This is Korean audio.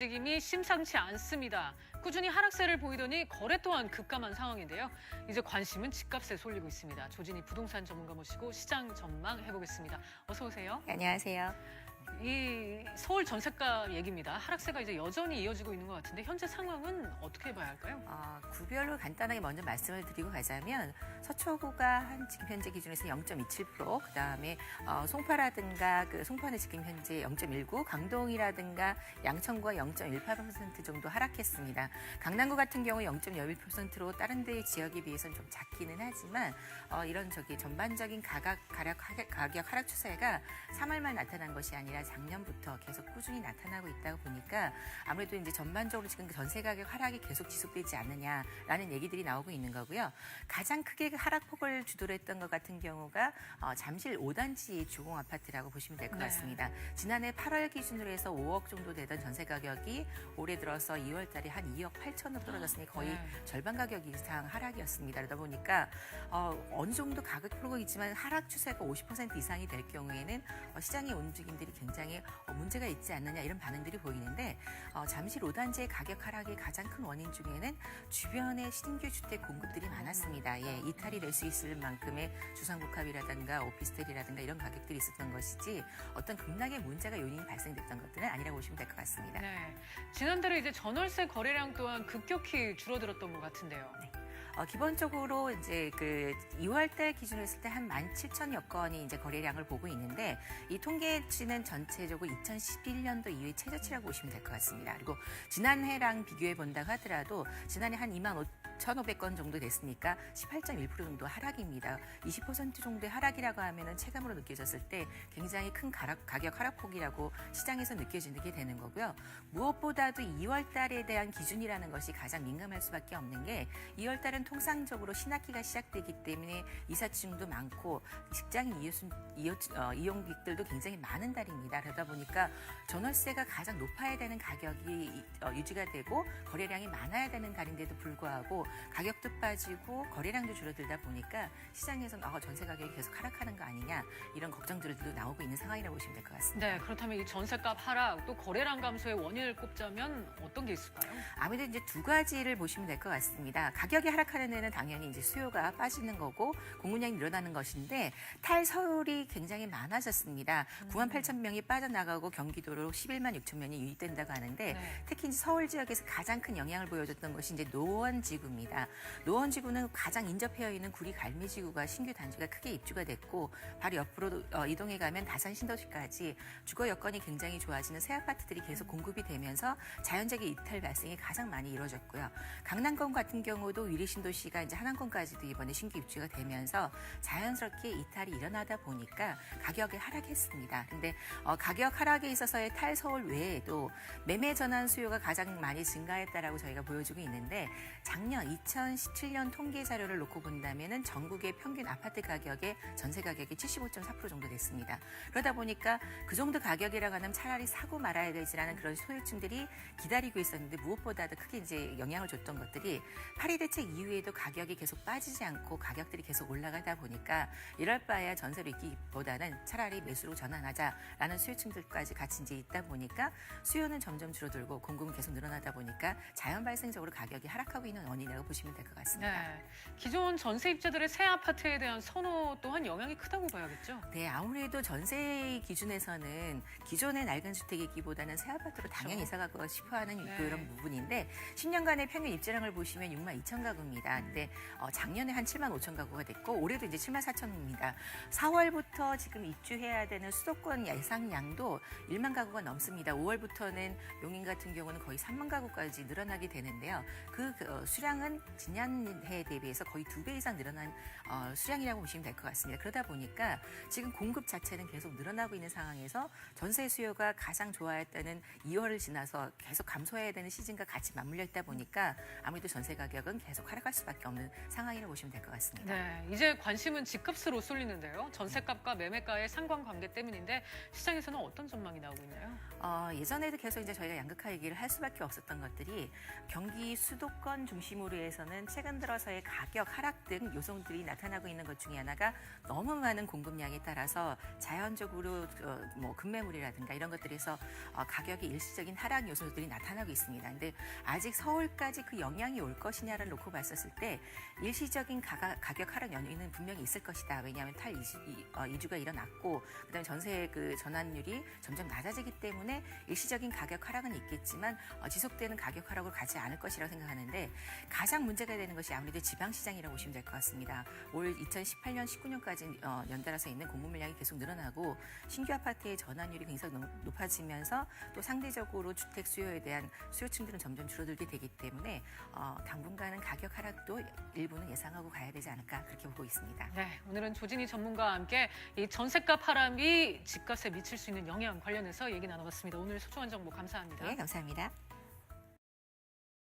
움직임이 심상치 않습니다. 꾸준히 하락세를 보이더니 거래 또한 급감한 상황인데요. 이제 관심은 집값에 쏠리고 있습니다. 조진희 부동산 전문가 모시고 시장 전망 해보겠습니다. 어서 오세요. 네, 안녕하세요. 이 서울 전세가 얘기입니다. 하락세가 이제 여전히 이어지고 있는 것 같은데 현재 상황은 어떻게 봐야 할까요? 구별로 간단하게 먼저 말씀을 드리고 가자면 서초구가 한 지금 현재 기준에서 0.27%, 그다음에 송파라든가 송파는 지금 현재 0.19%, 강동이라든가 양천구가 0.18% 정도 하락했습니다. 강남구 같은 경우 0.11%로 다른 데 지역에 비해서는 좀 작기는 하지만 이런 전반적인 가격 하락 추세가 3월만 나타난 것이 아니라 작년부터 계속 꾸준히 나타나고 있다고 보니까 아무래도 이제 전반적으로 지금 전세 가격 하락이 계속 지속되지 않느냐라는 얘기들이 나오고 있는 거고요. 가장 크게 하락폭을 주도를 했던 것 같은 경우가 잠실 5단지 주공 아파트라고 보시면 될 것 같습니다. 지난해 8월 기준으로 해서 5억 정도 되던 전세 가격이 올해 들어서 2월 달에 한 2억 8천으로 떨어졌으니 거의 절반 가격 이상 하락이었습니다. 그러다 보니까 어느 정도 가격 흐르고 있지만 하락 추세가 50% 이상이 될 경우에는 시장의 움직임들이 굉장히 문제가 있지 않느냐 이런 반응들이 보이는데 잠실 5단지의 가격 하락의 가장 큰 원인 중에는 주변에 신규 주택 공급들이 많았습니다. 이탈이 될 수 있을 만큼의 주상복합이라든가 오피스텔이라든가 이런 가격들이 있었던 것이지 어떤 급락의 문제가 요인이 발생됐던 것들은 아니라고 보시면 될 것 같습니다. 네, 지난달에 이제 전월세 거래량 또한 급격히 줄어들었던 것 같은데요. 네. 기본적으로 이제 2월달 기준으로 했을 때 한 17,000여 건이 이제 거래량을 보고 있는데 이 통계치는 전체적으로 2011년도 이후의 최저치라고 보시면 될 것 같습니다. 그리고 지난해랑 비교해 본다고 하더라도 지난해 한 25,500건 정도 됐으니까 18.1% 정도 하락입니다. 20% 정도의 하락이라고 하면은 체감으로 느껴졌을 때 굉장히 큰 가격 하락폭이라고 시장에서 느껴지게 되는 거고요. 무엇보다도 2월 달에 대한 기준이라는 것이 가장 민감할 수밖에 없는 게 2월 달은 통상적으로 신학기가 시작되기 때문에 이삿짐도 많고 직장 이용객들도 굉장히 많은 달입니다. 그러다 보니까 전월세가 가장 높아야 되는 가격이 유지가 되고 거래량이 많아야 되는 달인데도 불구하고 가격도 빠지고 거래량도 줄어들다 보니까 시장에서는 전세 가격이 계속 하락하는 거 아니냐 이런 걱정들도 나오고 있는 상황이라고 보시면 될 것 같습니다. 네, 그렇다면 이 전세값 하락 또 거래량 감소의 원인을 꼽자면 어떤 게 있을까요? 아무래도 이제 두 가지를 보시면 될 것 같습니다. 가격이 하락하는 데는 당연히 이제 수요가 빠지는 거고 공급량이 늘어나는 것인데 탈서울이 굉장히 많아졌습니다. 98,000명이 빠져나가고 경기도로 116,000 명이 유입된다고 하는데 특히 이제 서울 지역에서 가장 큰 영향을 보여줬던 것이 이제 노원지구입니다. 노원지구는 가장 인접해 있는 구리 갈미지구가 신규 단지가 크게 입주가 됐고 바로 옆으로 이동해 가면 다산 신도시까지 주거 여건이 굉장히 좋아지는 새 아파트들이 계속 공급이 되면서 자연적인 이탈 발생이 가장 많이 이루어졌고요. 강남권 같은 경우도 위리 신도시가 이제 한남권까지도 이번에 신규 입주가 되면서 자연스럽게 이탈이 일어나다 보니까 가격이 하락했습니다. 근데 가격 하락에 있어서의 탈서울 외에도 매매 전환 수요가 가장 많이 증가했다라고 저희가 보여주고 있는데 작년 2017년 통계 자료를 놓고 본다면은 전국의 평균 아파트 가격의 전세 가격이 75.4% 정도 됐습니다. 그러다 보니까 그 정도 가격이라고 하면 차라리 사고 말아야 되지라는 그런 소유층들이 기다리고 있었는데 무엇보다도 크게 이제 영향을 줬던 것들이 파리 대책 이후에도 가격이 계속 빠지지 않고 가격들이 계속 올라가다 보니까 이럴 바에야 전세로 있기보다는 차라리 매수로 전환하자라는 소유층들까지 같이 이제 있다 보니까 수요는 점점 줄어들고 공급은 계속 늘어나다 보니까 자연 발생적으로 가격이 하락하고 있는 원인이라고 보시면 될 것 같습니다. 네, 기존 전세입자들의 새 아파트에 대한 선호 또한 영향이 크다고 봐야겠죠? 네, 아무래도 전세 기준에서는 기존의 낡은 주택이기보다는 새 아파트로 당연히 이사 가고 싶어하는 그런 부분인데 10년간의 평균 입주량을 보시면 62,000가구입니다. 근데 작년에 한 75,000가구가 됐고 올해도 이제 74,000입니다. 4월부터 지금 입주해야 되는 수도권 예상량도 1만 가구가 넘습니다. 5월부터는 용인 같은 경우는 거의 3만 가구까지 늘어나게 되는데요. 그 수량은 지난해에 대비해서 거의 2배 이상 늘어난 수량이라고 보시면 될 것 같습니다. 그러다 보니까 지금 공급 자체는 계속 늘어나고 있는 상황에서 전세 수요가 가장 좋아했다는 2월을 지나서 계속 감소해야 되는 시즌과 같이 맞물려 있다 보니까 아무래도 전세 가격은 계속 하락할 올라갈 수밖에 없는 상황이라고 보시면 될 것 같습니다. 네, 이제 관심은 집값으로 쏠리는데요. 전셋값과 매매가의 상관관계 때문인데 시장에서는 어떤 전망이 나오고 있나요? 예전에도 계속 이제 저희가 양극화 얘기를 할 수밖에 없었던 것들이 경기 수도권 중심으로 해서는 최근 들어서의 가격 하락 등 요소들이 나타나고 있는 것 중에 하나가 너무 많은 공급량에 따라서 자연적으로 뭐 급매물이라든가 이런 것들에서 가격의 일시적인 하락 요소들이 나타나고 있습니다. 근데 아직 서울까지 그 영향이 올 것이냐를 놓고 봤었을 때 일시적인 가격 하락 연유는 분명히 있을 것이다. 왜냐하면 이주가 일어났고 그다음에 전세 그 전환율이 점점 낮아지기 때문에 일시적인 가격 하락은 있겠지만 지속되는 가격 하락을 가지 않을 것이라고 생각하는데 가장 문제가 되는 것이 아무래도 지방시장이라고 보시면 될 것 같습니다. 올 2018년, 19년까지 연달아서 있는 공급 물량이 계속 늘어나고 신규 아파트의 전환율이 굉장히 높아지면서 또 상대적으로 주택 수요에 대한 수요층들은 점점 줄어들게 되기 때문에 당분간은 가격 하락도 일부는 예상하고 가야 되지 않을까 그렇게 보고 있습니다. 네, 오늘은 조진희 전문가와 함께 이 전셋값 하락이 집값에 미칠 수 있는 영향 관련해서 얘기 나눠봤습니다. 오늘 소중한 정보 감사합니다. 네, 감사합니다.